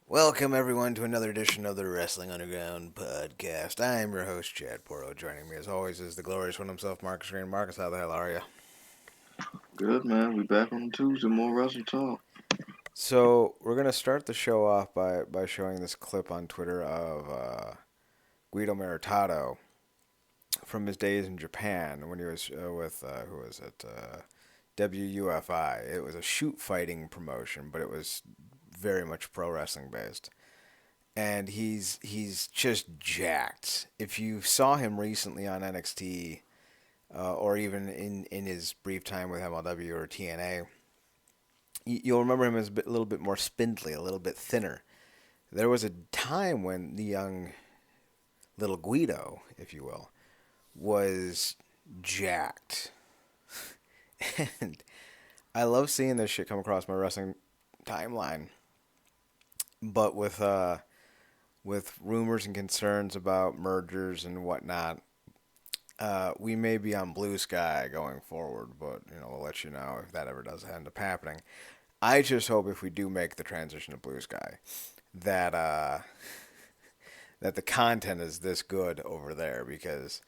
Welcome, everyone, to another edition of the Wrestling Underground podcast. I am your host, Chad Porto. Joining me, as always, is the glorious one himself, Marcus Green. Marcus, how the hell are you? Good man, we back on Tuesday, more wrestle talk. So, we're going to start the show off by showing this clip on Twitter of Guido Maritato from his days in Japan when he was with, who was it? WUFI. It was a shoot fighting promotion, but it was very much pro wrestling based. And he's just jacked. If you saw him recently on NXT, or even in his brief time with MLW or TNA, you'll remember him as a little bit more spindly, a little bit thinner. There was a time when the young little Guido, if you will, was jacked. And I love seeing this shit come across my wrestling timeline. But with rumors and concerns about mergers and whatnot, we may be on blue sky going forward, but we'll let you know if that ever does end up happening. I just hope if we do make the transition to blue sky, that that the content is this good over there, because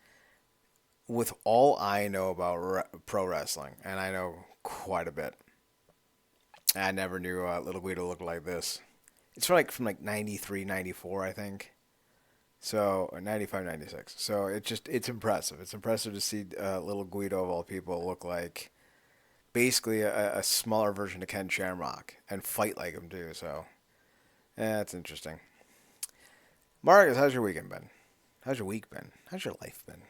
with all I know about pro wrestling, and I know quite a bit, I never knew Little Guido looked like this. It's from 93, 94, I think. So 95, 96. So it's impressive. It's impressive to see little Guido of all people look like basically a smaller version of Ken Shamrock and fight like him too. So that's interesting. Marcus, how's your weekend been? How's your week been? How's your life been?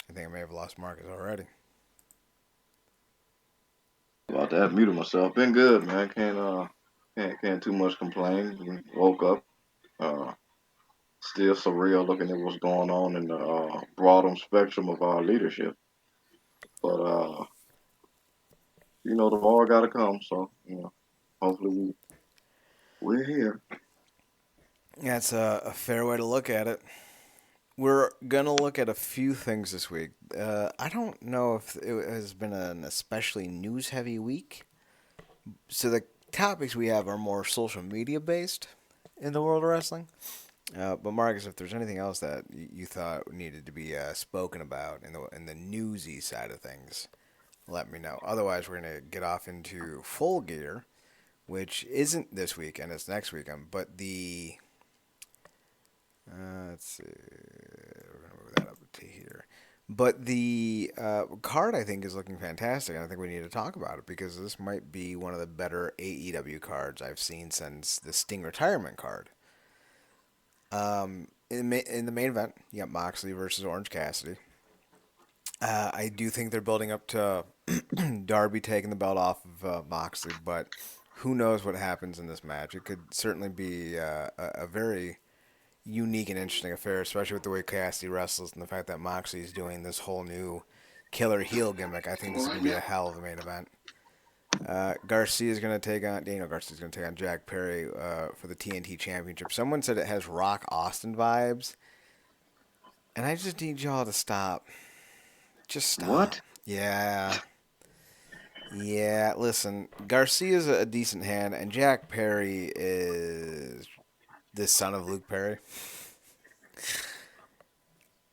I think I may have lost Marcus already. About to have muted myself. Been good, man. Can't too much complain. Woke up, uh, still surreal looking at what's going on in the broader spectrum of our leadership. But the bar got to come. So hopefully we're here. That's a fair way to look at it. We're gonna look at a few things this week. I don't know if it has been an especially news-heavy week, so the topics we have are more social media based in the world of wrestling. But Marcus, if there's anything else that you thought needed to be spoken about in the newsy side of things, let me know. Otherwise, we're gonna get off into Full Gear, which isn't this weekend; it's next weekend. But the let's see, we're gonna move that up to here. But the card, I think, is looking fantastic, and I think we need to talk about it because this might be one of the better AEW cards I've seen since the Sting retirement card. In the main event, you got Moxley versus Orange Cassidy. I do think they're building up to Darby taking the belt off of Moxley, but who knows what happens in this match? It could certainly be a very unique and interesting affair, especially with the way Cassidy wrestles and the fact that Moxley's doing this whole new killer heel gimmick. I think this is going to be a hell of a main event. Garcia's going to take on Daniel Garcia's going to take on Jack Perry for the TNT Championship. Someone said it has Rock Austin vibes, and I just need y'all to stop. Just stop. What? Yeah. Yeah, listen, Garcia's a decent hand, and Jack Perry is the son of Luke Perry.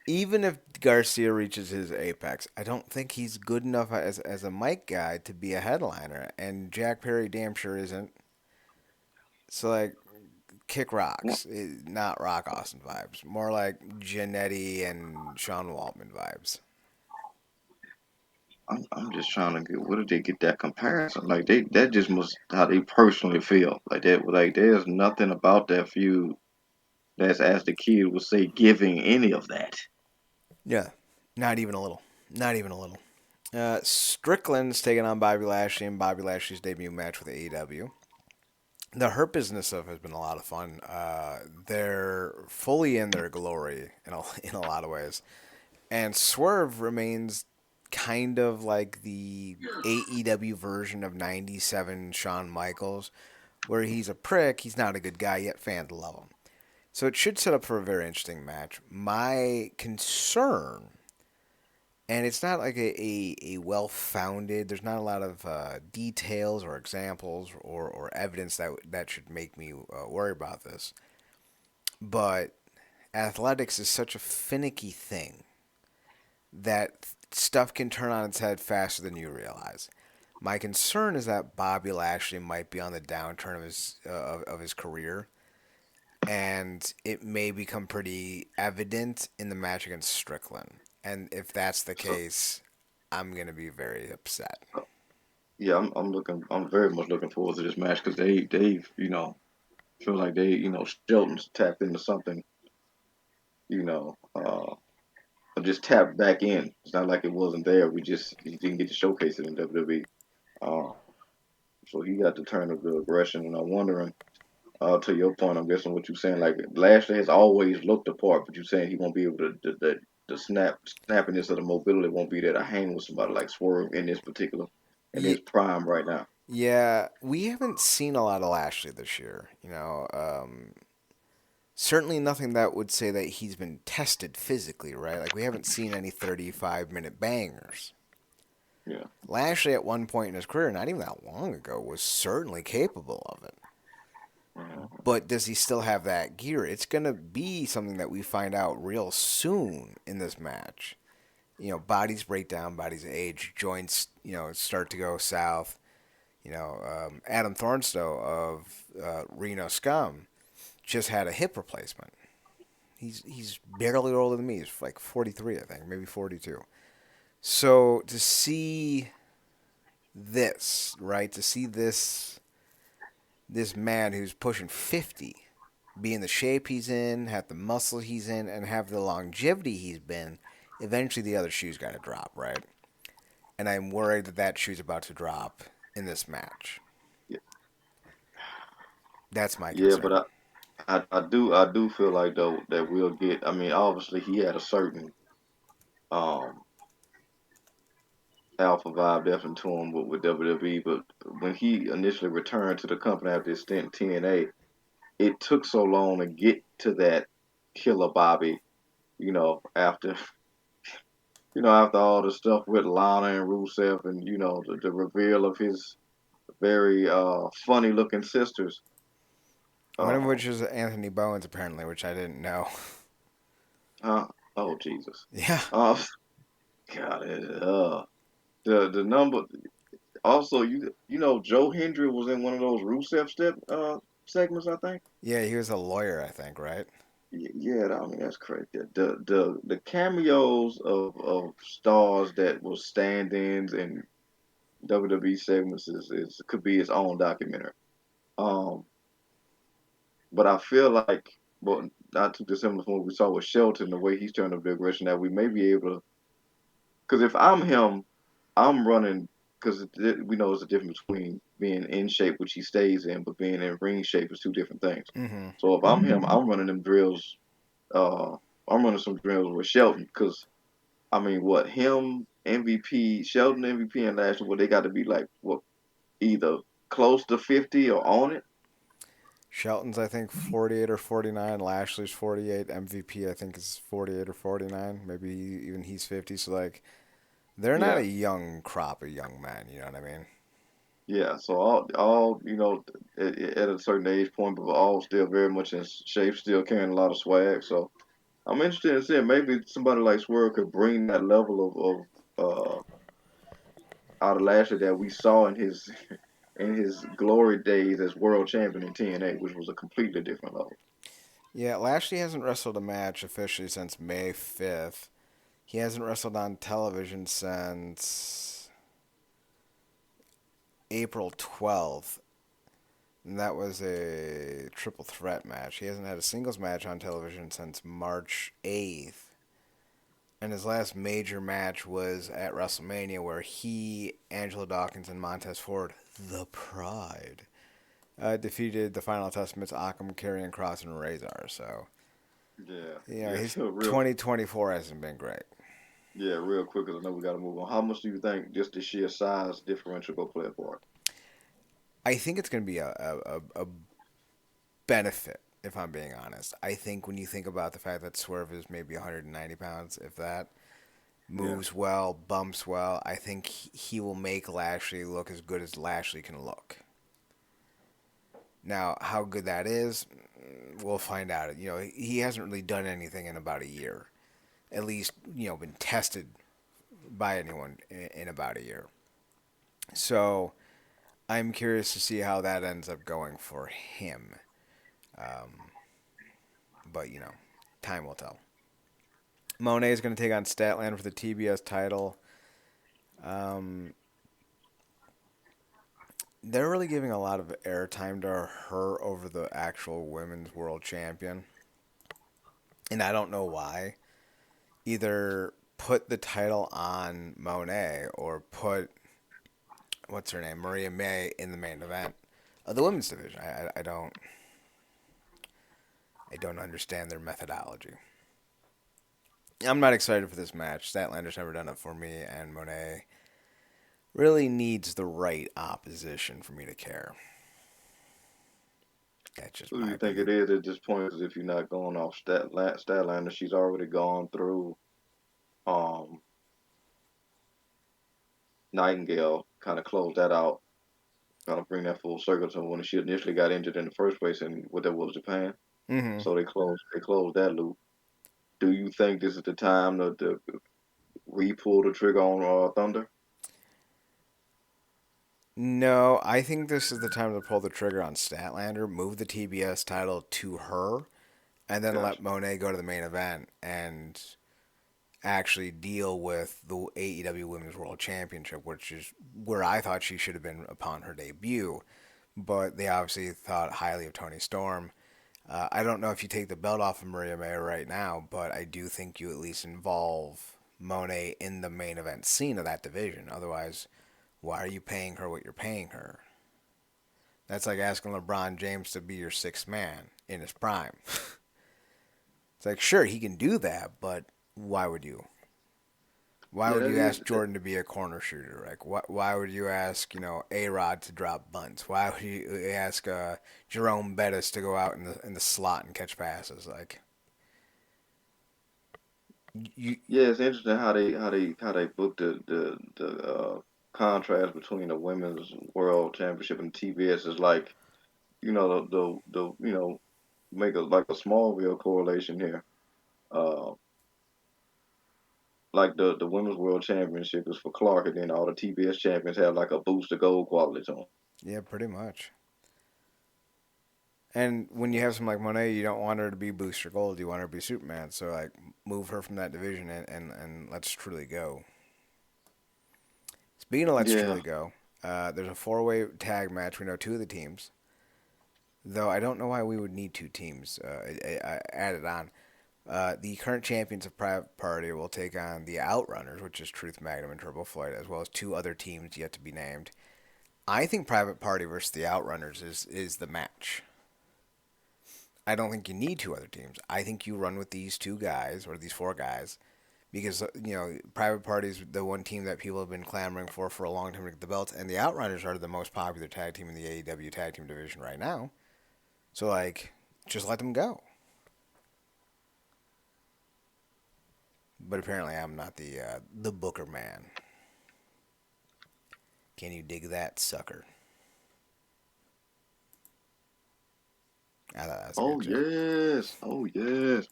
Even if Garcia reaches his apex, I don't think he's good enough as a mic guy to be a headliner, and Jack Perry damn sure isn't. So like, kick rocks, not Rock Austin vibes, more like Janetti and Sean Waltman vibes. I'm just trying to get. Where did they get that comparison? Like that just must how they personally feel. Like that. Like there's nothing about that feud that's, as the kid would say, giving any of that. Yeah, not even a little. Not even a little. Strickland's taking on Bobby Lashley in Bobby Lashley's debut match with AEW. The Hurt Business stuff has been a lot of fun. They're fully in their glory in a lot of ways, and Swerve remains kind of like the AEW version of '97 Shawn Michaels, where he's a prick, he's not a good guy, yet fans love him. So it should set up for a very interesting match. My concern, and it's not like a well-founded. There's not a lot of details or examples or evidence that should make me worry about this. But athletics is such a finicky thing that stuff can turn on its head faster than you realize. My concern is that Bobby Lashley might be on the downturn of his career, and it may become pretty evident in the match against Strickland. And if that's the So case, I'm gonna be very upset. uh, yeah, I'm very much looking forward to this match because they've feel like Shelton's tapped into something, you know, just tapped back in. It's not like it wasn't there. We just he didn't get to showcase it in WWE. Uh, so he got to turn of the aggression, and I'm wondering. To your point, I'm guessing what you're saying. Like Lashley has always looked apart, but you're saying he won't be able to the snappiness of the mobility won't be there to hang with somebody like Swerve in this particular in Yeah, his prime right now. yeah, we haven't seen a lot of Lashley this year. Certainly nothing that would say that he's been tested physically, right? Like we haven't seen any 35-minute bangers. Yeah. Lashley, at one point in his career, not even that long ago, was certainly capable of it. Mhm. But does he still have that gear? It's going to be something that we find out real soon in this match. Bodies break down, bodies age, joints, start to go south. Adam Thornstowe of Reno Scum just had a hip replacement. He's barely older than me. He's like 43, I think, maybe 42. So to see this, right? To see this man who's pushing 50 be in the shape he's in, have the muscle he's in, and have the longevity he's been, eventually the other shoe's got to drop, right? And I'm worried that that shoe's about to drop in this match. Yeah, That's my yeah, concern. but I do feel like though that we'll get. I mean, obviously he had a certain um alpha vibe definitely to him with WWE, but when he initially returned to the company after his stint in TNA, it took so long to get to that killer Bobby. After after all the stuff with Lana and Rusev, and the reveal of his very funny looking sisters. One of Uh, which is Anthony Bowens, apparently, which I didn't know. huh? Oh Jesus. Yeah. Uh, God, the number. Also, Joe Hendry was in one of those Rusev step segments, I think. Yeah, he was a lawyer, I think, right? Yeah, I mean that's crazy. The cameos of stars that were stand-ins and WWE segments is could be its own documentary. Um, but I feel like, well, not too dissimilar from what we saw with Shelton, the way he's turned up the aggression, that we may be able to. Because if I'm him, I'm running. Because we know there's a difference between being in shape, which he stays in, but being in ring shape is two different things. Mm-hmm. So if I'm him, I'm running them drills. Uh, I'm running some drills with Shelton because I mean, what him MVP, Sheldon MVP, and Lashley, well, they got to be like what either close to 50 or on it. Shelton's, I think, 48 or 49. Lashley's 48. MVP, I think, is 48 or 49. Maybe even he's 50. So, like, they're not a Yeah, young crop of young men. You know what I mean? yeah. So all at a certain age point, but all still very much in shape, still carrying a lot of swag. So I'm interested in seeing maybe somebody like Swerve could bring that level of out of Lashley that we saw in his in his glory days as world champion in TNA, which was a completely different level. Yeah, Lashley hasn't wrestled a match officially since May 5th. He hasn't wrestled on television since April 12th. And that was a triple threat match. He hasn't had a singles match on television since March 8th. And his last major match was at WrestleMania, where he, Angelo Dawkins, and Montez Ford, the Pride, defeated the Final Testaments, Akam, Karrion Kross, and Razor. So, Yeah, yeah. his So real 2024 hasn't been great. Yeah, real quick, because I know we got to move on. How much do you think just the sheer size differential go play a part? I think it's going to be a benefit, if I'm being honest. I think when you think about the fact that Swerve is maybe 190 pounds, if that, Yeah. moves well, bumps well. I think he will make Lashley look as good as Lashley can look. Now, how good that is, we'll find out. He hasn't really done anything in about a year. At least, been tested by anyone in about a year. So I'm curious to see how that ends up going for him. Um, but, time will tell. Monet is going to take on Statlander for the TBS title. Um, they're really giving a lot of airtime to her over the actual women's world champion. And I don't know why. Either put the title on Monet or put, what's her name, Maria May in the main event of the women's division. I don't understand their methodology. I'm not excited for this match. Statlander's never done it for me, and Monet really needs the right opposition for me to care. That's just Who do my you think opinion. it is at this point? Because if you're not going off Statlander, she's already gone through um, Nightingale, kind of closed that out, kind of bring that full circle to when she initially got injured in the first place in what that was Japan. Hmm. So they closed that loop. Do you think this is the time to re-pull the trigger on Thunder? No, I think this is the time to pull the trigger on Statlander, move the TBS title to her, and then let Gotcha. Monet go to the main event and actually deal with the AEW Women's World Championship, which is where I thought she should have been upon her debut. But they obviously thought highly of Tony Storm. I don't know if you take the belt off of Maria May right now, but I do think you at least involve Monet in the main event scene of that division. Otherwise, why are you paying her what you're paying her? That's like asking LeBron James to be your sixth man in his prime. It's like, sure, he can do that, but why would you? Why Yeah, would that you is ask Jordan to be a corner shooter? Like, why would you ask, A Rod to drop bunts? Why would you ask Jerome Bettis to go out in the slot and catch passes? Like, you, yeah. It's interesting how they booked the contrast between the women's world championship and TBS is like the make a like a small real correlation here. Uh, like the women's world championship is for Clark, and then all the TBS champions have like a boost of gold quality to them. yeah, pretty much. And when you have someone like Monet, you don't want her to be Booster Gold. You want her to be Superman. So like, move her from that division and let's truly go. Speaking of let's Yeah. truly go, there's a four-way tag match. We know two of the teams. Though I don't know why we would need two teams added on. The current champions of Private Party will take on the Outrunners, which is Truth Magnum and Turbo Floyd, as well as two other teams yet to be named. I think Private Party versus the Outrunners is the match. I don't think you need two other teams. I think you run with these two guys or these four guys because Private Party is the one team that people have been clamoring for a long time to get the belts, and the Outrunners are the most popular tag team in the AEW tag team division right now. So like, just let them go. But apparently, I'm not the Booker man. Can you dig that, sucker? I thought that was a Oh good joke. yes. Oh yes.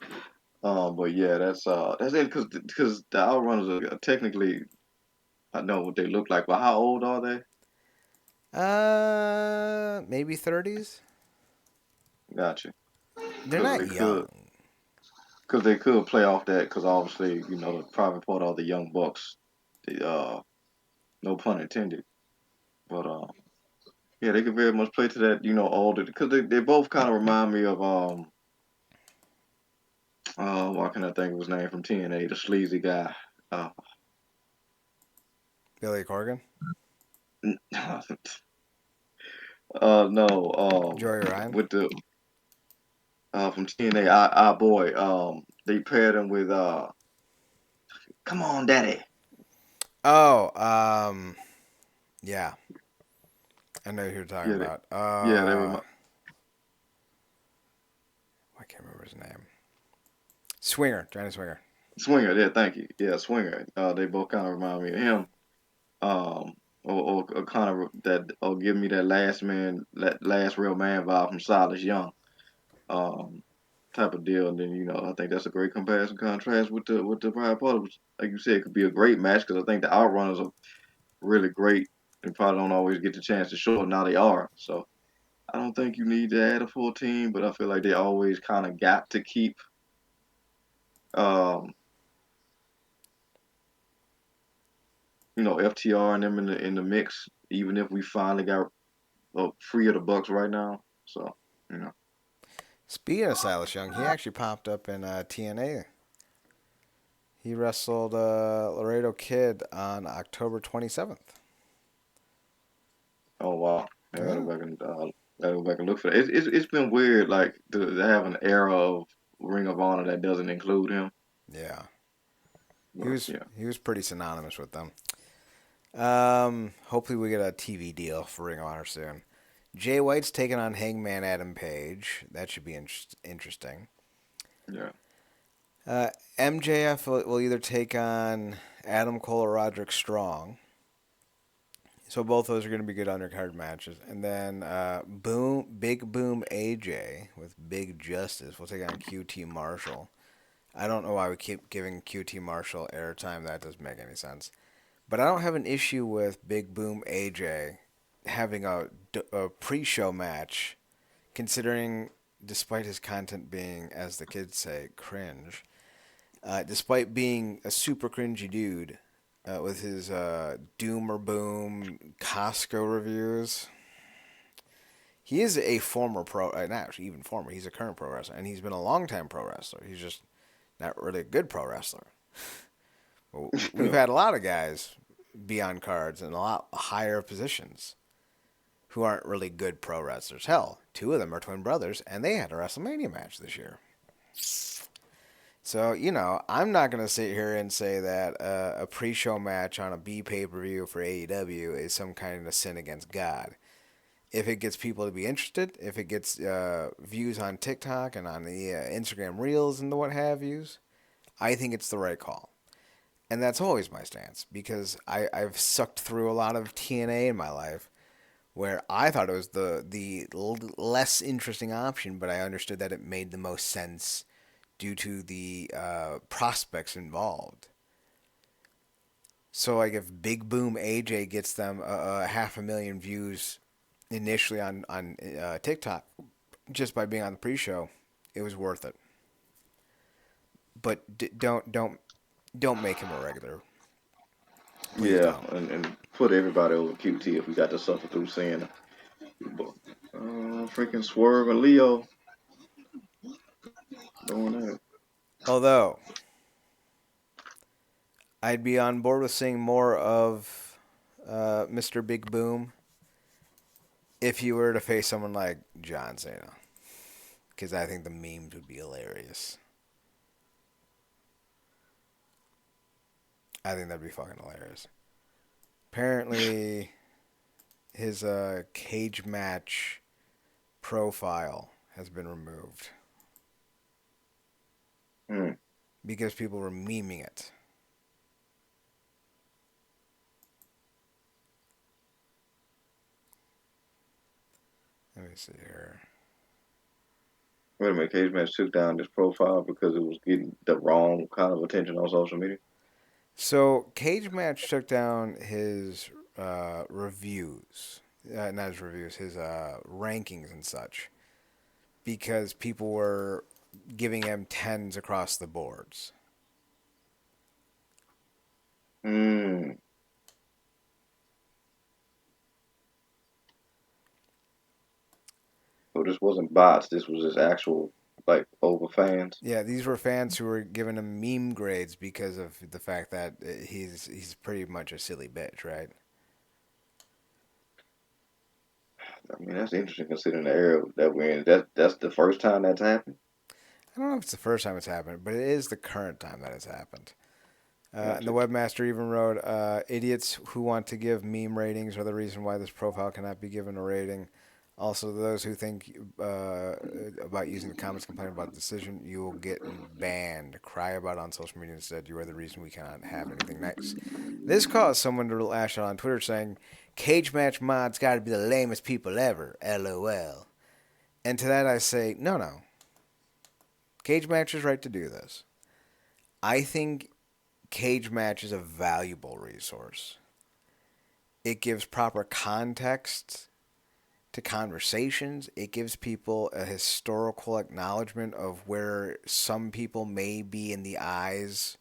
But yeah, that's it because the Outrunners are technically I know what they look like, but how old are they? Maybe 30s. Gotcha. They're Because not they could, young. because they could play off that. Because obviously, the private part of the young bucks. The no pun intended. But yeah, they could very much play to that. Older because they both kind of remind me of why can I think of his name from TNA, the sleazy guy. Uh, Billy Corgan, no, Joey Ryan. with the from TNA, our boy. They paired him with come on, daddy. Oh, yeah, I know who you're talking Yeah, about. yeah, they remind. I can't remember his name. Swinger, Johnny Swinger. Swinger. Yeah, thank you. Yeah, Swinger. They both kind of remind me of him. Or kind of that, or give me that last man, that last real man vibe from Silas Young. Um, type of deal. And then I think that's a great comparison contrast with the Pride Party. Which, like you said, it could be a great match because I think the Outrunners are really great and probably don't always get the chance to show it. Now they are. So I don't think you need to add a full team, but I feel like they always kind of got to keep um, FTR and them in the mix, even if we finally got free of the Bucks right now. So you know, Speaking of Silas Young, he actually popped up in TNA. He wrestled Laredo Kid on October 27th. oh wow, I gotta Yeah. go back and look for that. It's been weird, like to have an era of Ring of Honor that doesn't include him. Yeah. He But was yeah, he was pretty synonymous with them. Hopefully we get a TV deal for Ring of Honor soon. Jay White's taking on Hangman Adam Page. That should be interesting. yeah, Uh, MJF will either take on Adam Cole or Roderick Strong. So both those are going to be good undercard matches. And then Big Boom AJ with Big Justice will take on QT Marshall. I don't know why we keep giving QT Marshall airtime. That doesn't make any sense. But I don't have an issue with Big Boom AJ having a pre-show match, considering despite his content being, as the kids say, cringe, despite being a super cringy dude with his Doom or Boom Costco reviews, he is a former pro, not actually even former, he's a current pro wrestler, and he's been a long time pro wrestler. He's just not really a good pro wrestler. We've had a lot of guys be on cards in a lot higher positions who aren't really good pro wrestlers. Hell, two of them are twin brothers, and they had a WrestleMania match this year. So, I'm not going to sit here and say that a pre show match on a B pay per view for AEW is some kind of sin against God. If it gets people to be interested, if it gets views on TikTok and on the Instagram Reels and the what have yous, I think it's the right call. And that's always my stance because I've sucked through a lot of TNA in my life where I thought it was the less interesting option, but I understood that it made the most sense due to the prospects involved. So, like, if Big Boom AJ gets them a 500,000 views initially on TikTok just by being on the pre-show, it was worth it. But don't make him a regular. Please yeah, don't. and put everybody over QT if we got to suffer through seeing people. Freaking Swerve and Leo doing that. Although I'd be on board with seeing more of Mr. Big Boom if you were to face someone like John Cena, because I think the memes would be hilarious. I think that'd be fucking hilarious. Apparently, his cage match profile has been removed Hmm. because people were memeing it. Let me see here. Wait a minute, Cagematch took down this profile because it was getting the wrong kind of attention on social media. So, Cage Match took down his reviews, not his reviews, his rankings and such, because people were giving him tens across the boards. Hmm. So this wasn't bots. This was just actual like over fans. Yeah, these were fans who were giving him meme grades because of the fact that he's pretty much a silly bitch, right? I mean, that's interesting considering the era that we're in. That's the first time that's happened. I don't know if it's the first time it's happened, but it is the current time that it's happened. And the Gotcha. webmaster even wrote, idiots who want to give meme ratings are the reason why this profile cannot be given a rating. Also, those who think about using the comments complain about the decision, you will get banned. Cry about it on social media instead. You are the reason we cannot have anything nice. This caused someone to lash out on Twitter saying, "Cage match mods got to be the lamest people ever. LOL." And to that I say, no, no. Cage match is right to do this. I think Cage match is a valuable resource. It gives proper context to conversations. It gives people a historical acknowledgement of where some people may be in the eyes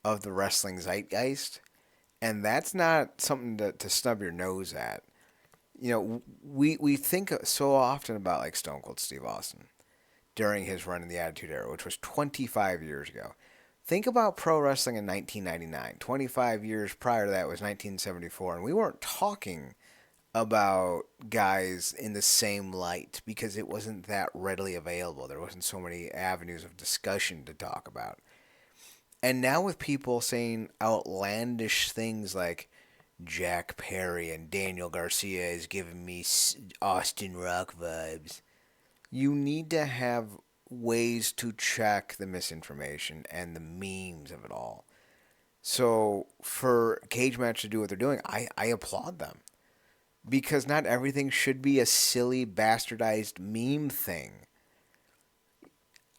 of the wrestling zeitgeist. And that's not something to snub your nose at. You know, we think so often about like Stone Cold Steve Austin during his run in the Attitude Era, which was 25 years ago. Think about pro wrestling in 1999. 25 years prior to that was 1974, and we weren't talking about guys in the same light because it wasn't that readily available. There wasn't so many avenues of discussion to talk about. And now with people saying outlandish things like Jack Perry and Daniel Garcia is giving me Austin Rock vibes, you need to have ways to check the misinformation and the memes of it all. So for Cage Match to do what they're doing, I applaud them because not everything should be a silly, bastardized meme thing.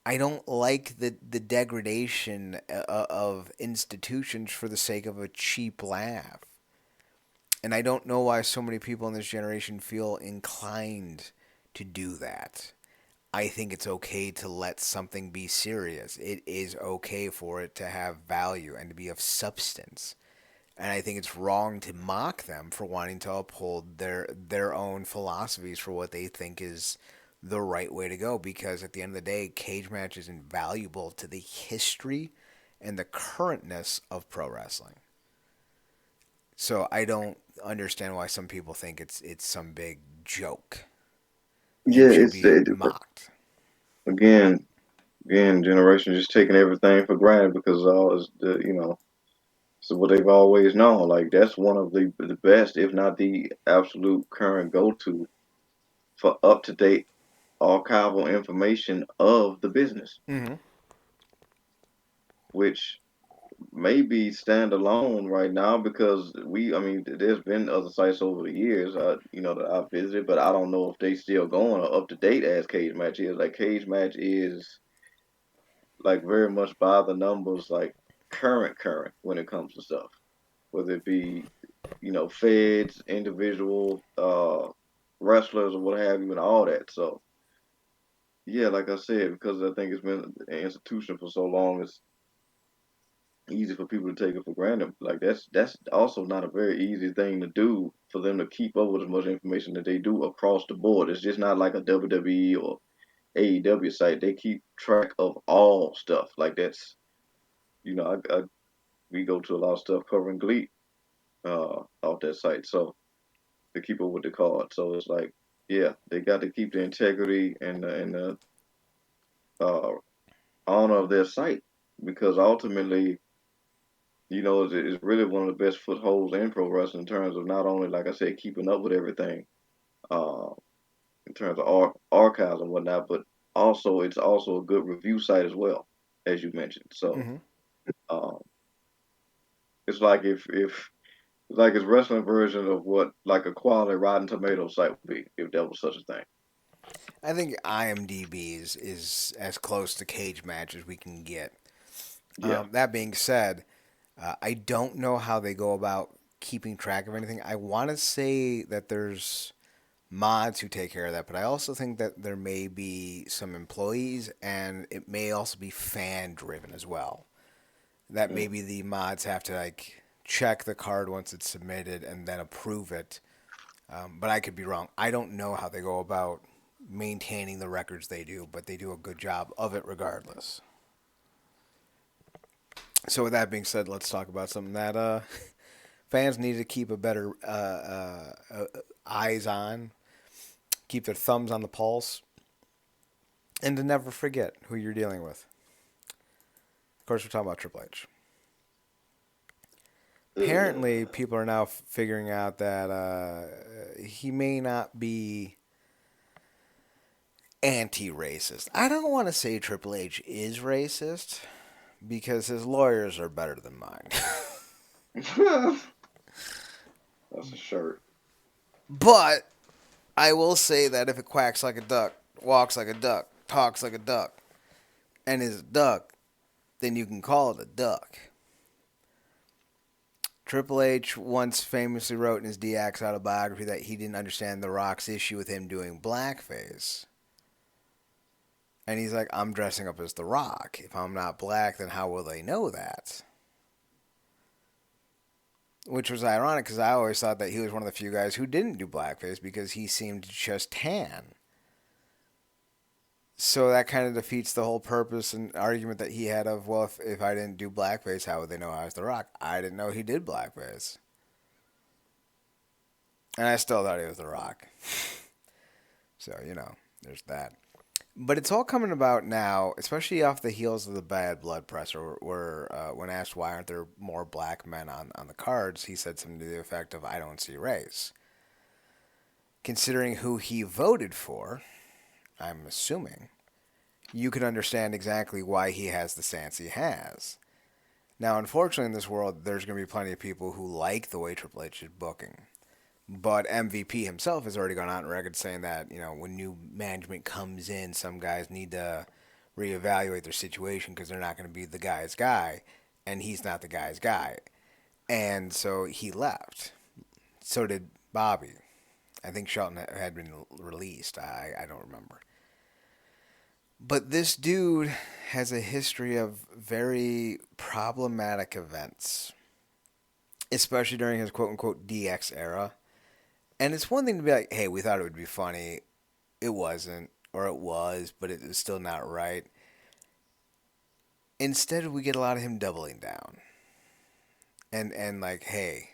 I don't like the degradation of institutions for the sake of a cheap laugh. And I don't know why so many people in this generation feel inclined to do that. I think it's okay to let something be serious. It is okay for it to have value and to be of substance. And I think it's wrong to mock them for wanting to uphold their own philosophies for what they think is the right way to go. Because at the end of the day, cage match is invaluable to the history and the currentness of pro wrestling. So I don't understand why some people think it's some big joke Yeah, and should it's be mocked. again, generation just taking everything for granted because all is so what they've always known. Like that's one of the best, if not the absolute current go to for up to date archival information of the business, Mm-hmm. which may be standalone right now because I mean, there's been other sites over the years, that I've visited, but I don't know if they still going or up to date as Cage Match is. Like Cage Match is like very much by the numbers, like current when it comes to stuff, whether it be feds, individual wrestlers or what have you, and all that. So yeah, like I said, because I think it's been an institution for so long, it's easy for people to take it for granted. Like that's also not a very easy thing to do for them to keep up with as much information that they do across the board. It's just not like a WWE or AEW site. They keep track of all stuff. Like that's we go to a lot of stuff covering Glee off that site, so to keep up with the card. So it's like, yeah, they got to keep the integrity and the uh, honor of their site because ultimately, it's really one of the best footholds in pro wrestling in terms of not only, like I said, keeping up with everything, uh, in terms of archives and whatnot, but also it's also a good review site as well, as you mentioned. So Mm-hmm. um, it's like if like it's wrestling version of what like a quality Rotten Tomato site would be if there was such a thing. I think IMDb is as close to cage match as we can get. Yeah. That being said, I don't know how they go about keeping track of anything. I want to say that there's mods who take care of that, but I also think that there may be some employees and it may also be fan driven as well. That Mm. maybe the mods have to like check the card once it's submitted and then approve it. But I could be wrong. I don't know how they go about maintaining the records they do, but they do a good job of it regardless. So with that being said, let's talk about something that fans need to keep a better eyes on, keep their thumbs on the pulse, and to never forget who you're dealing with. Of course, we're talking about Triple H. Apparently, Uh, people are now figuring out that he may not be anti-racist. I don't want to say Triple H is racist because his lawyers are better than mine. That's a shirt. But I will say that if it quacks like a duck, walks like a duck, talks like a duck, and is a duck, then you can call it a duck. Triple H once famously wrote in his DX autobiography that he didn't understand The Rock's issue with him doing blackface. And he's like, I'm dressing up as The Rock. If I'm not black, then how will they know that? Which was ironic because I always thought that he was one of the few guys who didn't do blackface because he seemed just tan. So that kind of defeats the whole purpose and argument that he had of, well, if I didn't do blackface, how would they know I was The Rock? I didn't know he did blackface. And I still thought he was The Rock. So, there's that. But it's all coming about now, especially off the heels of the bad blood press, where when asked why aren't there more black men on the cards, he said something to the effect of, I don't see race. Considering who he voted for, I'm assuming, you can understand exactly why he has the stance he has. Now, unfortunately, in this world, there's going to be plenty of people who like the way Triple H is booking. But MVP himself has already gone out on record saying that, when new management comes in, some guys need to reevaluate their situation because they're not going to be the guy's guy, and he's not the guy's guy. And so he left. So did Bobby. I think Shelton had been released. I don't remember. But this dude has a history of very problematic events, especially during his quote unquote DX era. And it's one thing to be like, hey, we thought it would be funny. It wasn't, or it was, but it was still not right. Instead, we get a lot of him doubling down. And like, hey,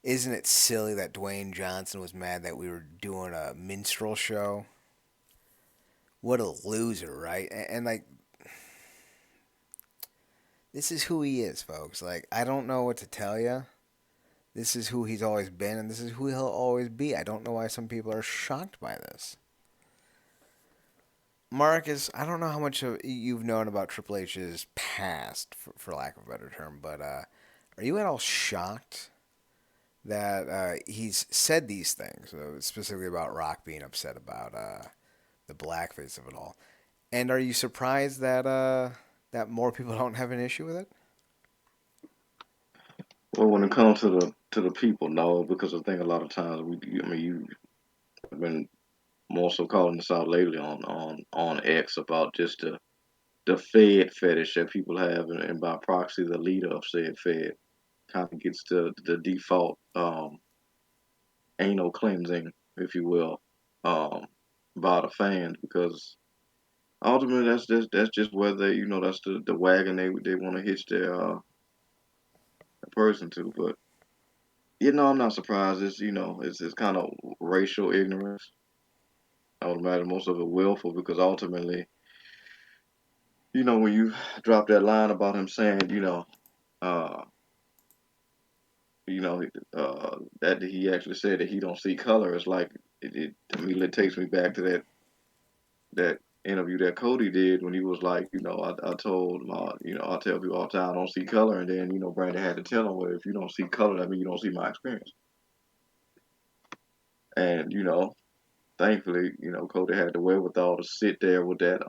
isn't it silly that Dwayne Johnson was mad that we were doing a minstrel show? What a loser, right? And like, this is who he is, folks. Like, I don't know what to tell you. This is who he's always been, and this is who he'll always be. I don't know why some people are shocked by this. Marcus, I don't know how much of you've known about Triple H's past, for lack of a better term, but are you at all shocked that he's said these things, specifically about Rock being upset about the blackface of it all? And are you surprised that more people don't have an issue with it? Well, when it comes to the people, no, because I think a lot of times I mean, you have been more so calling us out lately on X about just the Fed fetish that people have, and by proxy, the leader of said Fed kind of gets the default anal cleansing, if you will, um, by the fans because ultimately that's just where they that's the wagon they want to hitch their person to. But I'm not surprised. It's it's kind of racial ignorance. I would imagine most of it willful because ultimately, when you drop that line about him saying, uh, that he actually said that he don't see color, it's like it immediately takes me back to that interview that Cody did when he was like, I told my, I tell people all the time I don't see color, and then Brandon had to tell him, well, if you don't see color, that means you don't see my experience. And thankfully, Cody had the wherewithal to sit there with that,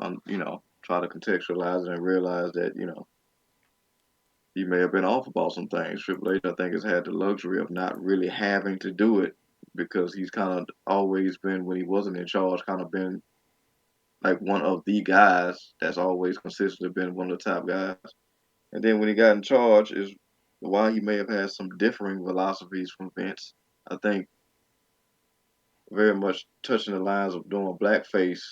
try to contextualize it and realize that he may have been off about some things. Triple H, I think, has had the luxury of not really having to do it because he's kind of always been, when he wasn't in charge, kind of been like one of the guys that's always consistently been one of the top guys. And then when he got in charge, is why he may have had some differing philosophies from Vince. I think very much touching the lines of doing blackface,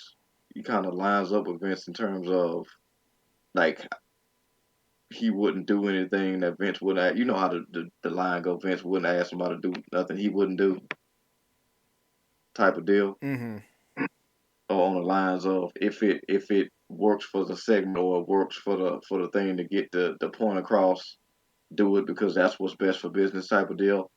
he kind of lines up with Vince in terms of like he wouldn't do anything that Vince wouldn't. You know how the line go. Vince wouldn't ask somebody to do nothing he wouldn't do, type of deal. Mm-hmm. Or on the lines of if it works for the segment or it works for the thing to get the point across, do it because that's what's best for business type of deal.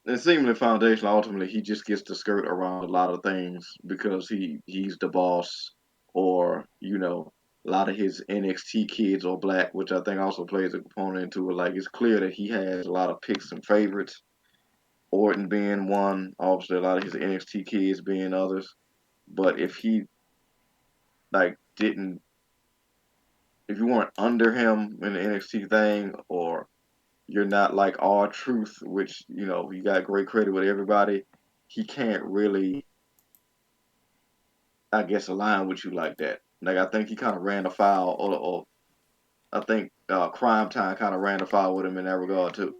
it's seemingly foundational. Ultimately, he just gets to skirt around a lot of things because he's the boss, or a lot of his NXT kids are black, which I think also plays a component into it. Like it's clear that he has a lot of picks and favorites. Orton being one, obviously a lot of his NXT kids being others. But if he like didn't, if you weren't under him in the NXT thing, or you're not like all truth, which you got great credit with everybody, he can't really, I guess, align with you like that. Like I think he kind of ran afoul, or I think Crime Time kind of ran afoul with him in that regard too.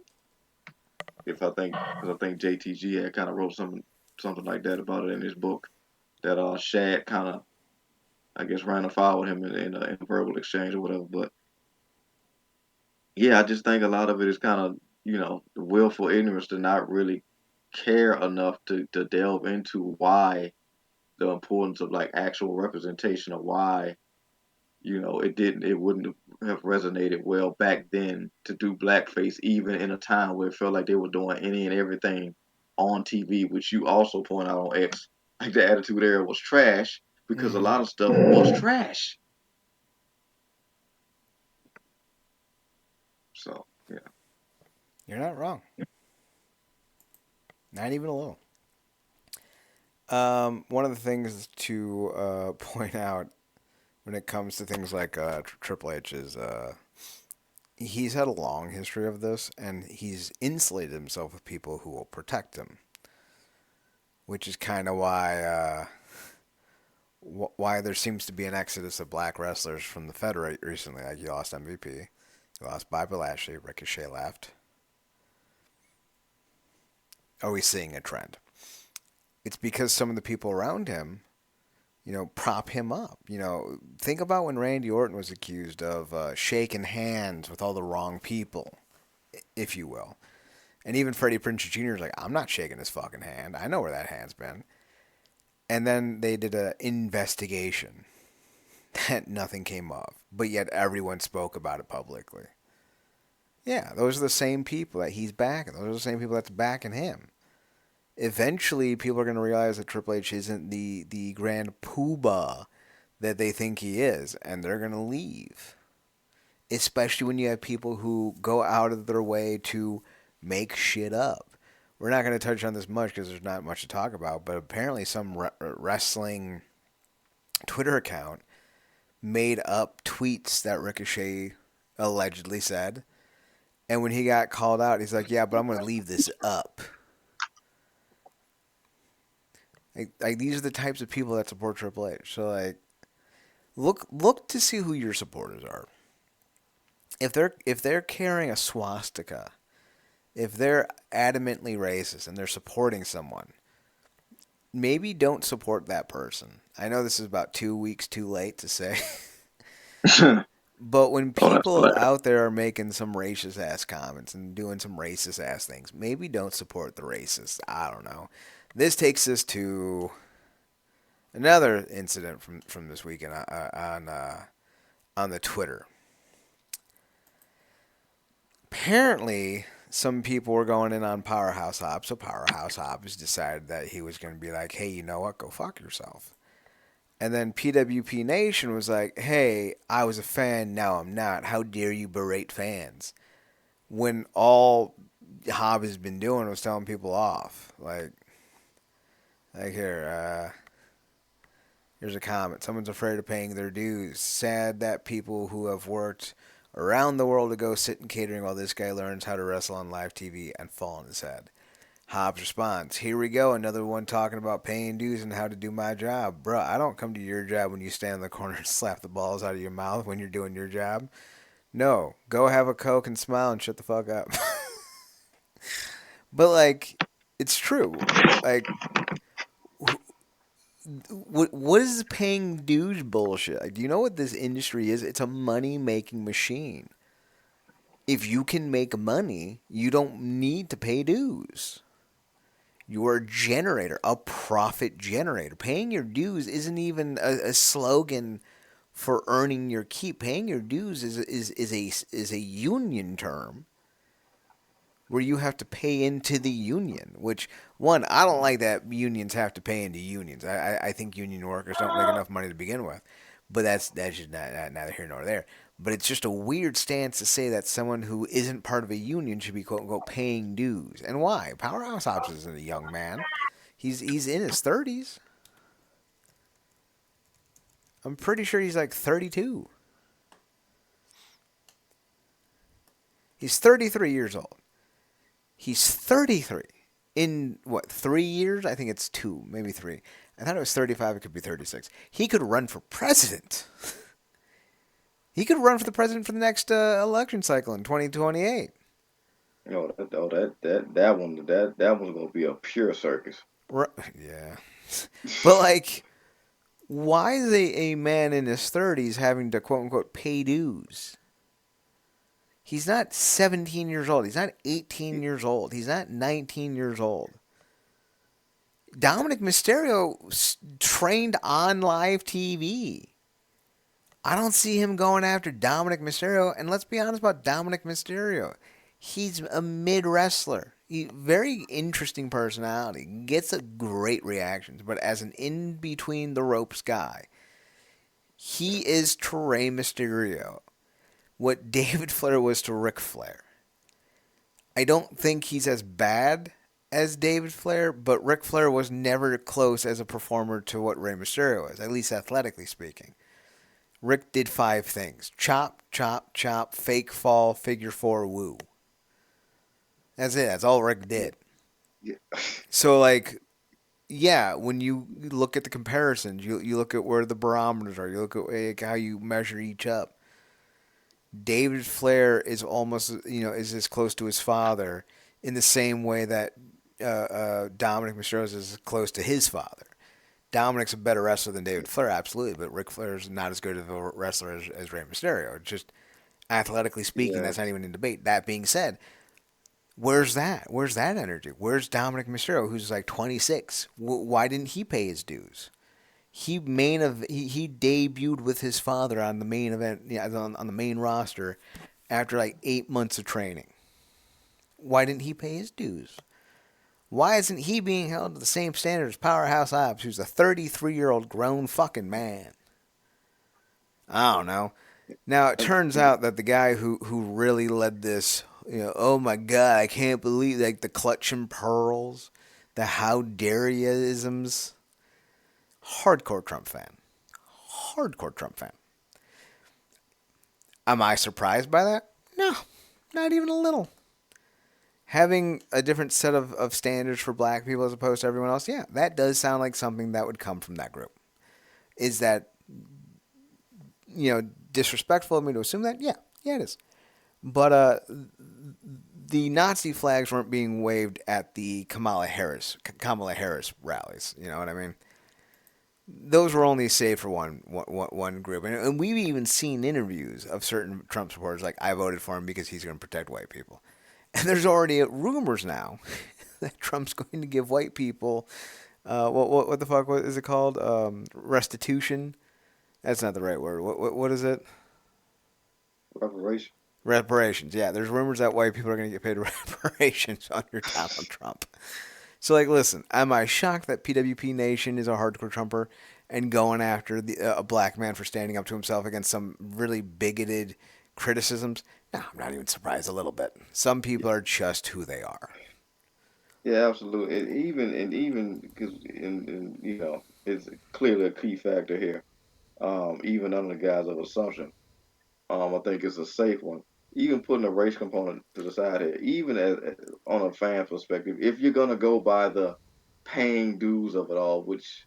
If I think, because I think JTG had kind of wrote something like that about it in his book, that Shad kind of, I guess, ran afoul with him in a verbal exchange or whatever. But yeah, I just think a lot of it is kind of the willful ignorance to not really care enough to delve into why the importance of like actual representation, of why it wouldn't have resonated well back then to do blackface, even in a time where it felt like they were doing any and everything on TV, which you also point out on X. Like the Attitude Era was trash because a Mm-hmm. lot of stuff was trash. So yeah. You're not wrong. Not even a little. One of the things to point out when it comes to things like Triple H is he's had a long history of this, and he's insulated himself with people who will protect him, which is kind of why there seems to be an exodus of black wrestlers from the Fed recently. Like, you lost MVP, you lost Bobby Lashley, Ricochet left. Are we seeing a trend? It's because some of the people around him, prop him up. Think about when Randy Orton was accused of shaking hands with all the wrong people, if you will. And even Freddie Prinze Jr. is like, I'm not shaking his fucking hand. I know where that hand's been. And then they did an investigation that nothing came of, but yet everyone spoke about it publicly. Yeah, those are the same people that he's backing. Those are the same people that's backing him. Eventually, people are going to realize that Triple H isn't the grand poobah that they think he is, and they're going to leave. Especially when you have people who go out of their way to make shit up. We're not going to touch on this much because there's not much to talk about, but apparently some wrestling Twitter account made up tweets that Ricochet allegedly said. And when he got called out, he's like, yeah, but I'm going to leave this up. Like these are the types of people that support Triple H. So like, look to see who your supporters are. If they're carrying a swastika, if they're adamantly racist and they're supporting someone, maybe don't support that person. I know this is about 2 weeks too late to say, Oh, but when that's people bad. out there are making some racist ass comments and doing some racist ass things, maybe don't support the racists. I don't know. This takes us to another incident from this weekend on the Twitter. Apparently, some people were going in on Powerhouse Hobbs, so Powerhouse Hobbs decided that he was going to be like, hey, you know what? Go fuck yourself. And then PWP Nation was like, hey, I was a fan, now I'm not. How dare you berate fans? When all Hobbs has been doing was telling people off. Like here, here's a comment. Someone's afraid of paying their dues. Sad that people who have worked around the world to go sit in catering while this guy learns how to wrestle on live TV and fall on his head. Hobbs responds, here we go, another one talking about paying dues and how to do my job. Bruh, I don't come to your job when you stand in the corner and slap the balls out of your mouth when you're doing your job. No, go have a Coke and smile and shut the fuck up. But, like, it's true. Like, what is paying dues bullshit? Like, do you know what this industry is? It's a money making machine. If you can make money, you don't need to pay dues. You're a generator, a profit generator. Paying your dues isn't even a slogan for earning your keep. Paying your dues is a union term where you have to pay into the union. Which one, I don't like that unions have to pay into unions. I think union workers don't make enough money to begin with. But that's just neither here nor there. But it's just a weird stance to say that someone who isn't part of a union should be quote unquote paying dues. And why? Powerhouse Hobbs isn't a young man. He's in his 30s. I'm pretty sure he's like 32. He's 33 years old. He's 33. In what, 3 years? I think it's two, maybe three. I thought it was 35. It could be 36. He could run for president. He could run for the president for the next election cycle in 2028. That one's gonna be a pure circus. Yeah. But, like, why is a man in his 30s having to quote unquote pay dues? He's not 17 years old. He's not 18 years old. He's not 19 years old. Dominic Mysterio trained on live TV. I don't see him going after Dominic Mysterio. And let's be honest about Dominic Mysterio. He's a mid wrestler. Very interesting personality. Gets a great reactions. But as an in between the ropes guy, he is to Rey Mysterio what David Flair was to Ric Flair. I don't think he's as bad as David Flair, but Ric Flair was never close as a performer to what Rey Mysterio is, at least athletically speaking. Rick did five things: chop, chop, chop, fake fall, figure four, woo. That's it. That's all Rick did. Yeah, So, like, yeah, when you look at the comparisons, you look at where the barometers are, you look at like, how you measure each up. David Flair is almost, is as close to his father in the same way that Dominic Mysterio is as close to his father. Dominic's a better wrestler than David Flair, absolutely, but Ric Flair's not as good of a wrestler as Rey Mysterio. Just athletically speaking, yeah, that's not even in debate. That being said, where's that? Where's that energy? Where's Dominic Mysterio, who's like 26? Why didn't he pay his dues? He debuted with his father on the main event, yeah, on the main roster after like 8 months of training. Why didn't he pay his dues? Why isn't he being held to the same standard as Powerhouse Hobbs, who's a 33-year-old grown fucking man? I don't know. Now it turns out that the guy who really led this, oh my god, I can't believe like the clutch and pearls, the how dare you isms, hardcore Trump fan, hardcore Trump fan. Am I surprised by that? No, not even a little. Having a different set of standards for black people as opposed to everyone else, yeah, that does sound like something that would come from that group. Is that, disrespectful of me to assume that? Yeah, yeah, it is. But the Nazi flags weren't being waved at the Kamala Harris rallies. You know what I mean? Those were only saved for one group, and we've even seen interviews of certain Trump supporters like, I voted for him because he's going to protect white people. And there's already rumors now that Trump's going to give white people what the fuck, what is it called, restitution? That's not the right word. What is it? reparation. Reparations. Yeah, there's rumors that white people are going to get paid reparations under Donald Trump. So, like, listen, am I shocked that PWP Nation is a hardcore Trumper and going after a black man for standing up to himself against some really bigoted criticisms? No, I'm not even surprised a little bit. Some people are just who they are. Yeah, absolutely. And even because and it's clearly a key factor here. Even under the guise of assumption, I think it's a safe one. Even putting a race component to the side here, even on a fan perspective, if you're gonna go by the paying dues of it all, which,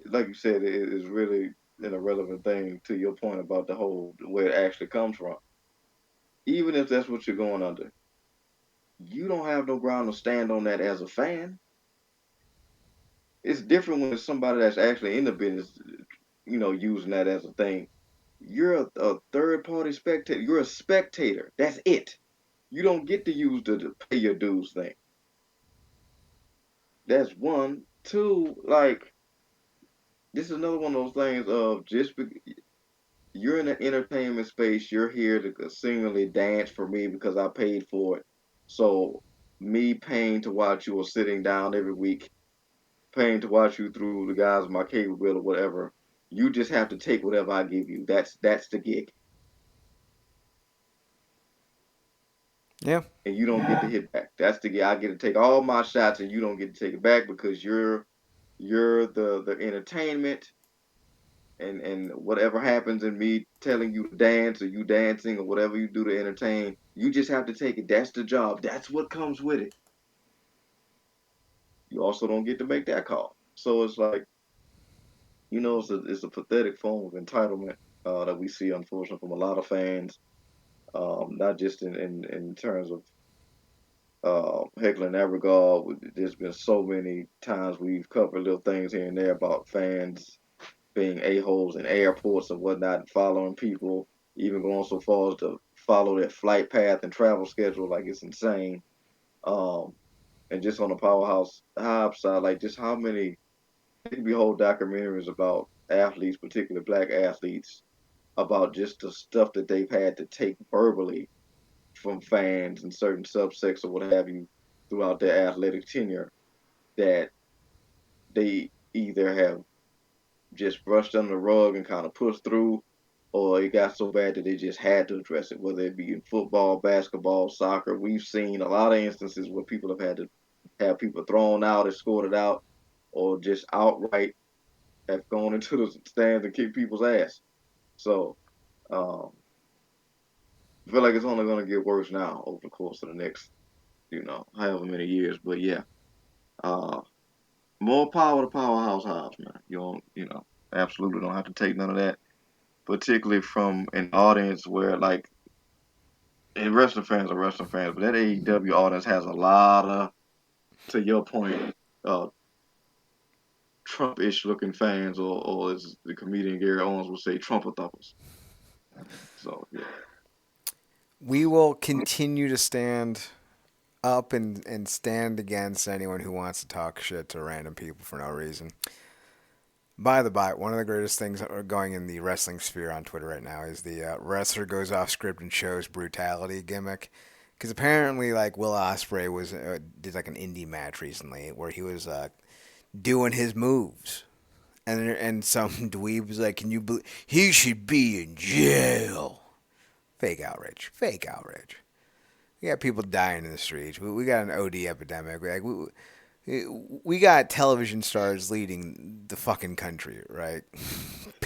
like you said, is really an irrelevant thing to your point about the whole where it actually comes from. Even if that's what you're going under, you don't have no ground to stand on that as a fan. It's different when it's somebody that's actually in the business, using that as a thing. You're a third party spectator. You're a spectator. That's it. You don't get to use the pay your dues thing. That's one. Two, like, this is another one of those things of you're in the entertainment space. You're here to seemingly dance for me because I paid for it. So me paying to watch you or sitting down every week, paying to watch you through the guise of my cable bill or whatever, you just have to take whatever I give you. That's the gig. Yeah. And you don't get to hit back. That's the gig. I get to take all my shots and you don't get to take it back because you're the entertainment and whatever happens in me telling you to dance or you dancing or whatever you do to entertain, you just have to take it. That's the job. That's what comes with it. You also don't get to make that call. So it's like, it's a pathetic form of entitlement that we see, unfortunately, from a lot of fans, not just in terms of heckling that regard. There's been so many times we've covered little things here and there about fans being a-holes in airports and whatnot, and following people, even going so far as to follow their flight path and travel schedule. Like, it's insane. Um, and just on the Powerhouse Hobbs side, like, just how many, there could be whole documentaries about athletes, particularly black athletes, about just the stuff that they've had to take verbally from fans and certain subsects or what have you throughout their athletic tenure that they either have just brushed under the rug and kind of pushed through, or it got so bad that they just had to address it, whether it be in football, basketball, soccer. We've seen a lot of instances where people have had to have people thrown out, escorted out, or just outright have gone into the stands and kicked people's ass. So um, I feel like it's only going to get worse now over the course of the next, however many years. But yeah, uh, more power to Powerhouse Hobbs, man. You don't, absolutely don't have to take none of that, particularly from an audience where, like, and wrestling fans are wrestling fans, but that AEW audience has a lot of, to your point, uh, Trump-ish looking fans, or as the comedian Gary Owens would say, Trump-a-thumpers. So yeah, We will continue to stand up and stand against anyone who wants to talk shit to random people for no reason. By the by, one of the greatest things that are going in the wrestling sphere on Twitter right now is the wrestler goes off script and shows brutality gimmick. Because apparently, like Will Ospreay was did like an indie match recently where he was doing his moves, and some dweeb was like, "Can you believe he should be in jail?" Fake outrage, fake outrage. We got people dying in the streets. We got an OD epidemic. We got television stars leading the fucking country, right?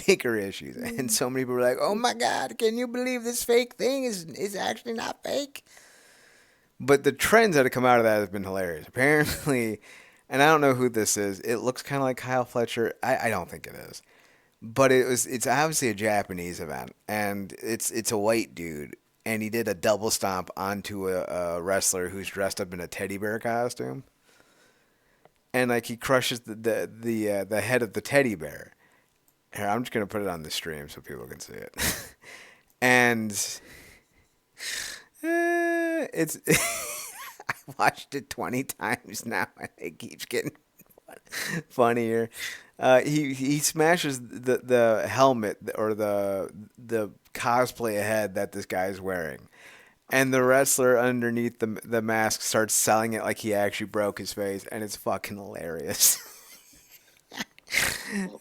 Bigger issues, and so many people are like, "Oh my God, can you believe this fake thing is actually not fake?" But the trends that have come out of that have been hilarious. Apparently, and I don't know who this is. It looks kind of like Kyle Fletcher. I don't think it is, but it's obviously a Japanese event, and it's a white dude, and he did a double stomp onto a wrestler who's dressed up in a teddy bear costume, and like he crushes the head of the teddy bear. Here, I'm just gonna put it on the stream so people can see it. And it's I watched it 20 times now, and it keeps getting funnier. He smashes the helmet or the cosplay head that this guy's wearing, and the wrestler underneath the mask starts selling it like he actually broke his face, and it's fucking hilarious.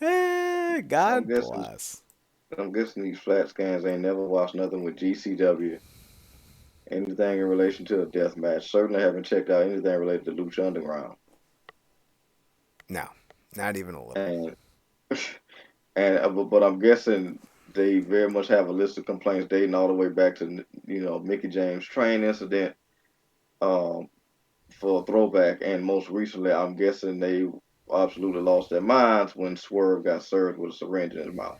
I'm God guessing bless. I'm guessing these flat scans ain't never watched nothing with GCW, anything in relation to a death match. Certainly haven't checked out anything related to Lucha Underground. No, not even a little. And but I'm guessing they very much have a list of complaints dating all the way back to Mickey James' train incident, um, for a throwback, and most recently, I'm guessing they absolutely lost their minds when Swerve got served with a syringe in his mouth.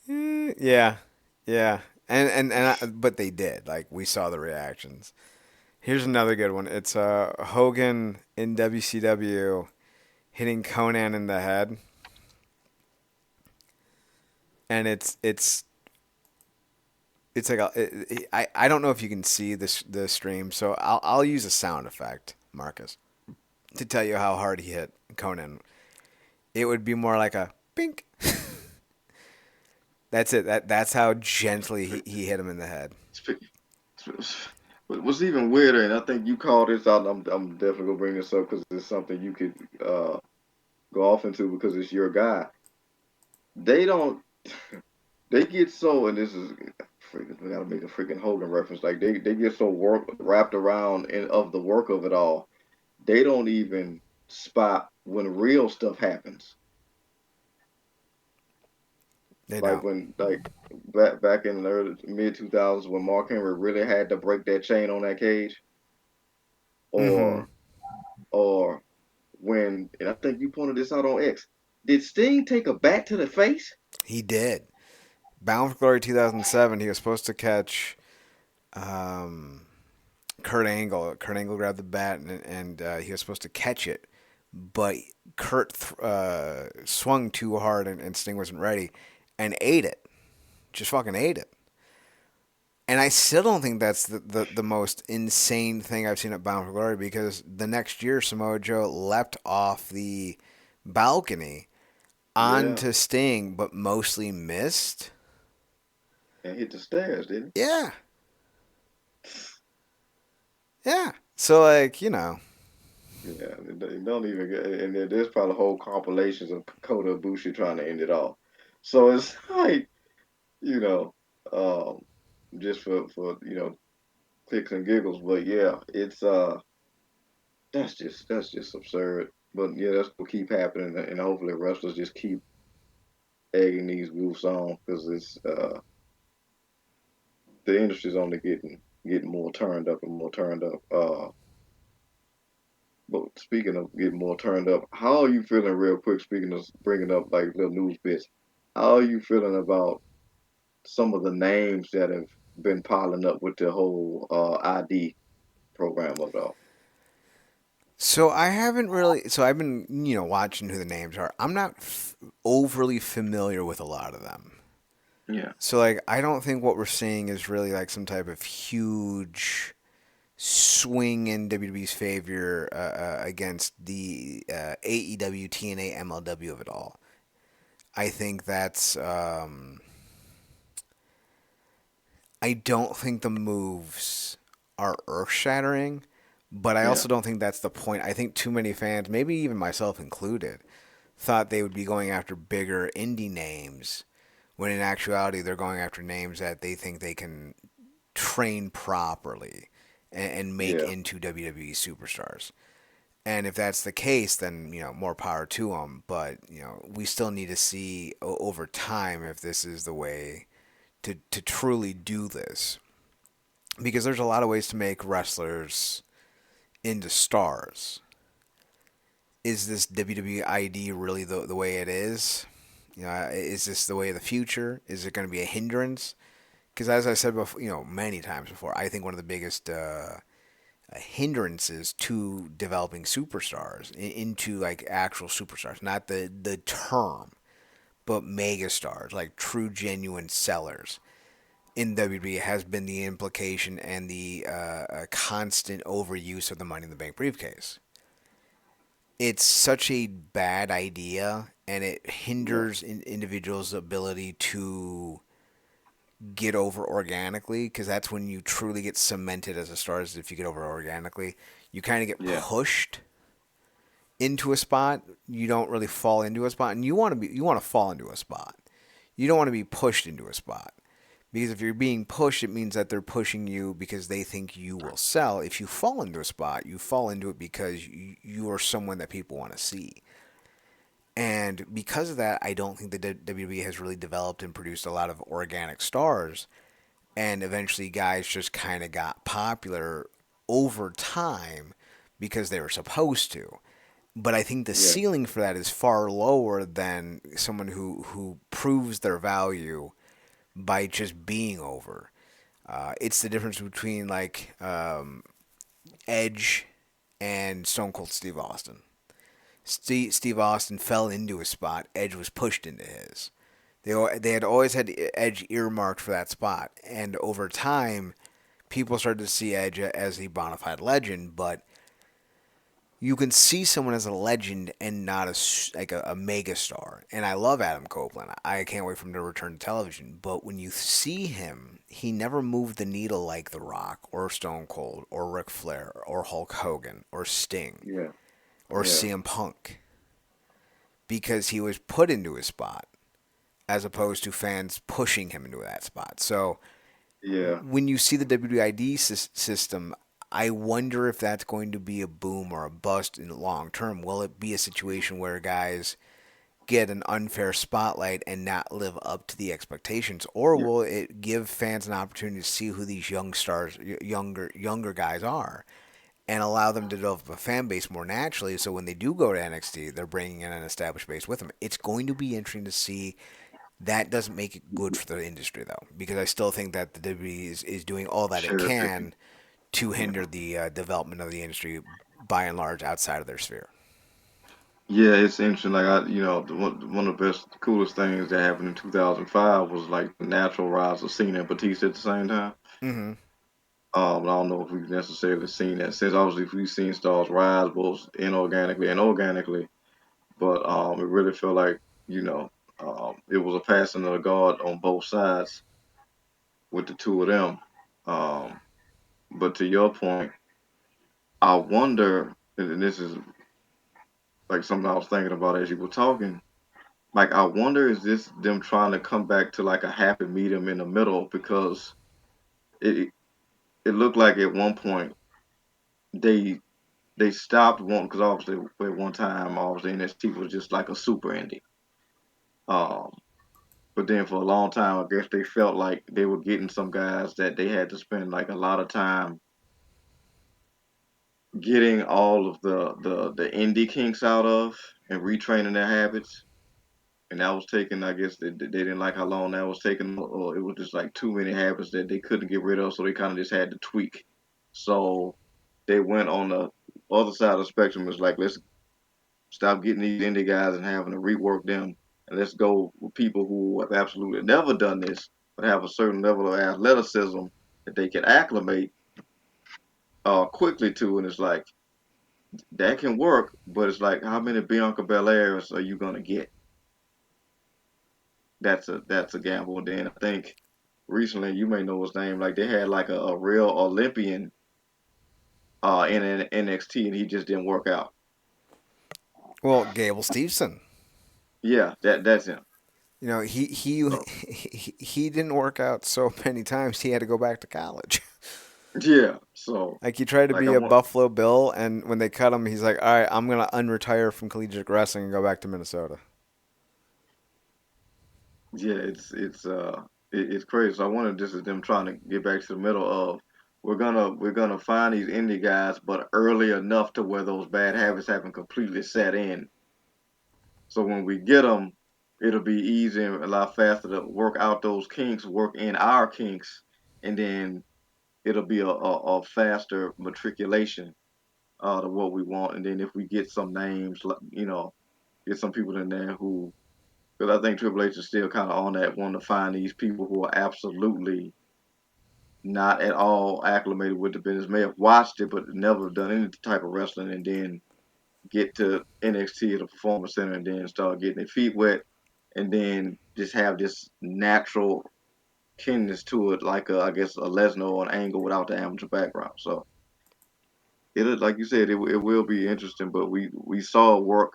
Yeah, yeah, but they did. Like we saw the reactions. Here's another good one. It's Hogan in WCW hitting Conan in the head, and it's like I don't know if you can see the stream, so I'll use a sound effect, Marcus, to tell you how hard he hit Conan. It would be more like a pink. That's it. That's how gently he hit him in the head. But what's even weirder, and I think you called this out, and I'm definitely gonna bring this up because it's something you could go off into because it's your guy. They don't. They get so, and this is freaking. We gotta make a freaking Hogan reference. Like they get so wrapped around in of the work of it all. They don't even spot when real stuff happens. They Like don't. when back in the early mid 2000s when Mark Henry really had to break that chain on that cage, Mm-hmm. or or when, and I think you pointed this out on X. Did Sting take a bat to the face? He did. Bound for Glory 2007. He was supposed to catch um, Kurt Angle. Kurt Angle grabbed the bat and he was supposed to catch it, but Kurt swung too hard and Sting wasn't ready and ate it. Just fucking ate it. And I still don't think that's the most insane thing I've seen at Bound for Glory because the next year Samoa Joe leapt off the balcony Yeah, onto Sting, but mostly missed. and hit the stairs, didn't Yeah, yeah. So like he? Yeah, they don't even get, and there's probably whole compilations of Kota Ibushi trying to end it all. So it's like, you know, um, just for clicks and giggles. But yeah, it's that's just absurd. But yeah, that's what keep happening, and hopefully wrestlers just keep egging these goofs on because it's the industry's only getting more turned up and more turned up. But speaking of getting more turned up, how are you feeling, real quick? Speaking of bringing up like little news bits, how are you feeling about some of the names that have been piling up with the whole ID program of it all? So I haven't really. So I've been, watching who the names are. I'm not overly familiar with a lot of them. Yeah, So like, I don't think what we're seeing is really like some type of huge swing in WWE's favor against the AEW, TNA, MLW of it all. I think that's. I don't think the moves are earth shattering, but I yeah, also don't think that's the point. I think too many fans, maybe even myself included, thought they would be going after bigger indie names, when in actuality they're going after names that they think they can train properly and make yeah, into WWE superstars. And if that's the case, then more power to them. But we still need to see over time if this is the way to truly do this, because there's a lot of ways to make wrestlers into stars. Is this WWE ID really the way it is? Is this the way of the future? Is it going to be a hindrance? Because as I said before, many times before, I think one of the biggest hindrances to developing superstars into like actual superstars, not the term, but megastars, like true genuine sellers in WWE, has been the implication and the constant overuse of the Money in the Bank briefcase. It's such a bad idea, and it yeah, hinders individuals' ability to get over organically, because that's when you truly get cemented as a star. Is if you get over organically, you kind of get yeah, pushed into a spot. You don't really fall into a spot, and you want to fall into a spot. You don't want to be pushed into a spot. Because if you're being pushed, it means that they're pushing you because they think you will sell. If you fall into a spot, you fall into it because you are someone that people want to see. And because of that, I don't think the WWE has really developed and produced a lot of organic stars. And eventually, guys just kind of got popular over time because they were supposed to. But I think the yeah, ceiling for that is far lower than someone who proves their value by just being over. It's the difference between like Edge and Stone Cold Steve Austin. Steve Austin fell into a spot. Edge was pushed into his. They had always had Edge earmarked for that spot, and over time, people started to see Edge as a bona fide legend. But you can see someone as a legend and not like a mega star. And I love Adam Copeland. I can't wait for him to return to television. But when you see him, he never moved the needle like The Rock or Stone Cold or Ric Flair or Hulk Hogan or Sting Yeah, or yeah, CM Punk because he was put into his spot as opposed to fans pushing him into that spot. So yeah. when you see the WID system, I wonder if that's going to be a boom or a bust in the long term. Will it be a situation where guys get an unfair spotlight and not live up to the expectations, or Yeah, will it give fans an opportunity to see who these young stars, younger guys are, and allow them to develop a fan base more naturally? So when they do go to NXT, they're bringing in an established base with them. It's going to be interesting to see. That doesn't make it good for the industry, though, because I still think that the WWE is doing all that it cherry picking. can to Yeah, hinder the development of the industry by and large outside of their sphere. yeah. It's interesting. Like one of the best, coolest things that happened in 2005 was like the natural rise of Cena and Batista at the same time. Mm-hmm. I don't know if we've necessarily seen that since. Obviously, we've seen stars rise both inorganically and organically, but it really felt like you know it was a passing of the guard on both sides with the two of them. Um, but to your point, I wonder, and this is like something I was thinking about as you were talking. Like, I wonder, is this them trying to come back to like a happy medium in the middle? Because it it looked like at one point they they stopped one because obviously at one time obviously NXT was just like a super indie. Um, but then for a long time, I guess they felt like they were getting some guys that they had to spend like a lot of time getting all of the indie kinks out of and retraining their habits. And that was taking, I guess they didn't like how long that was taking, or it was just like too many habits that they couldn't get rid of, so they kind of just had to tweak. So they went on the other side of the spectrum. It's like, let's stop getting these indie guys and having to rework them, and let's go with people who have absolutely never done this, but have a certain level of athleticism that they can acclimate quickly to. And it's like that can work, but it's like how many Bianca Belairs are you gonna get? That's a gamble. And then I think recently you may know his name. Like they had like a real Olympian in an NXT, and he just didn't work out. Well, Gable Steveson, Yeah, that's him. you know, So he didn't work out so many times. He had to go back to college. yeah, so Like he tried to like I be a want. Buffalo Bill, and when they cut him, he's like, "All right, I'm gonna unretire from collegiate wrestling and go back to Minnesota." Yeah, it's crazy. So I wonder if this is them trying to get back to the middle of we're gonna find these indie guys, but early enough to where those bad habits haven't completely set in. So when we get them, it'll be easy and a lot faster to work out those kinks, work in our kinks, and then it'll be a faster matriculation to what we want. And then if we get some names, like get some people in there who, because I think Triple H is still kind of on that, wanting to find these people who are absolutely not at all acclimated with the business, may have watched it but never done any type of wrestling, and then get to NXT, the Performance Center, and then start getting their feet wet, and then just have this natural kinness to it, like I guess a Lesnar or an Angle without the amateur background. So it, like you said, it will be interesting. But we saw it work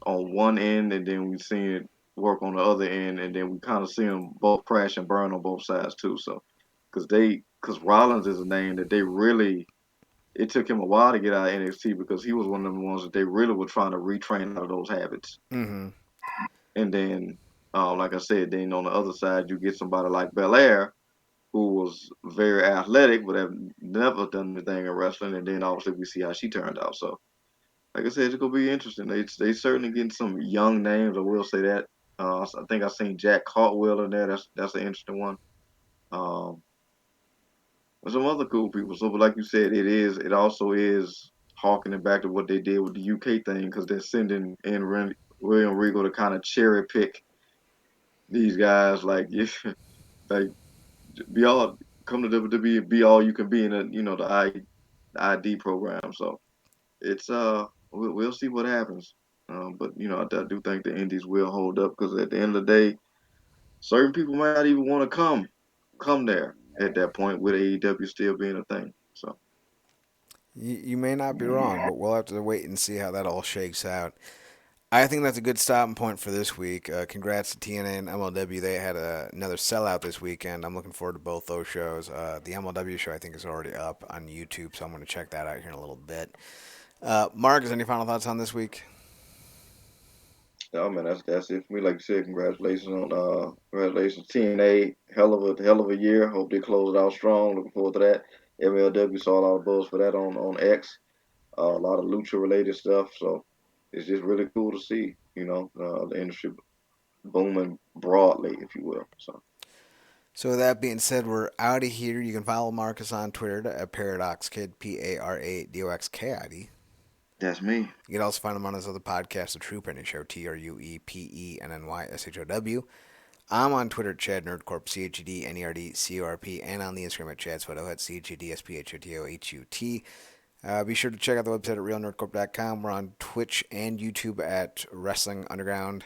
on one end, and then we seen it work on the other end, and then we kind of see them both crash and burn on both sides too. So because Rollins is a name that they really, it took him a while to get out of NXT because he was one of the ones that they really were trying to retrain out of those habits. Mm-hmm. And then, like I said, then on the other side, you get somebody like Belair, who was very athletic but have never done anything in wrestling. And then obviously we see how she turned out. So, like I said, it's gonna be interesting. They certainly getting some young names. I will say that. I think I seen Jack Cartwheel in there. That's an interesting one. Um, and some other cool people. So, but like you said, it also is harkening back to what they did with the UK thing because they're sending in William Regal to kind of cherry pick these guys. Like, yeah, like be all come to WWE, be all you can be in the ID program. So it's we'll see what happens. But I do think the Indies will hold up because at the end of the day, certain people might not even want to come there at that point with AEW still being a thing. So You may not be wrong, but we'll have to wait and see how that all shakes out. I think that's a good stopping point for this week. Congrats to TNA and MLW. They had another sellout this weekend. I'm looking forward to both those shows. The MLW show, I think, is already up on YouTube, so I'm going to check that out here in a little bit. Mark, is any final thoughts on this week? yeah, man, that's it for me. Like you said, congratulations TNA, hell of a year. Hope they close it out strong. Looking forward to that. MLW saw a lot of buzz for that on X. A lot of lucha related stuff. So it's just really cool to see. The industry booming broadly, if you will. So So with that being said, we're out of here. You can follow Marcus on Twitter at ParadoxKid, ParadoxKid. that's me. You can also find him on his other podcast, The True Penny Show, TruePennyShow. I'm on Twitter at Chad Nerdcorp, ChedNerdCorp, and on the Instagram at Chad's Photo at ChadSphotohut. Be sure to check out the website at realnerdcorp.com. We're on Twitch and YouTube at Wrestling Underground.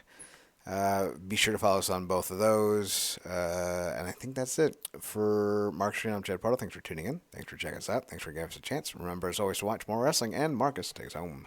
Be sure to follow us on both of those. And I think that's it. For Mark Stream, I'm Chad Pardo. Thanks for tuning in. Thanks for checking us out. Thanks for giving us a chance. Remember, as always, to watch more wrestling. And Marcus, take us home.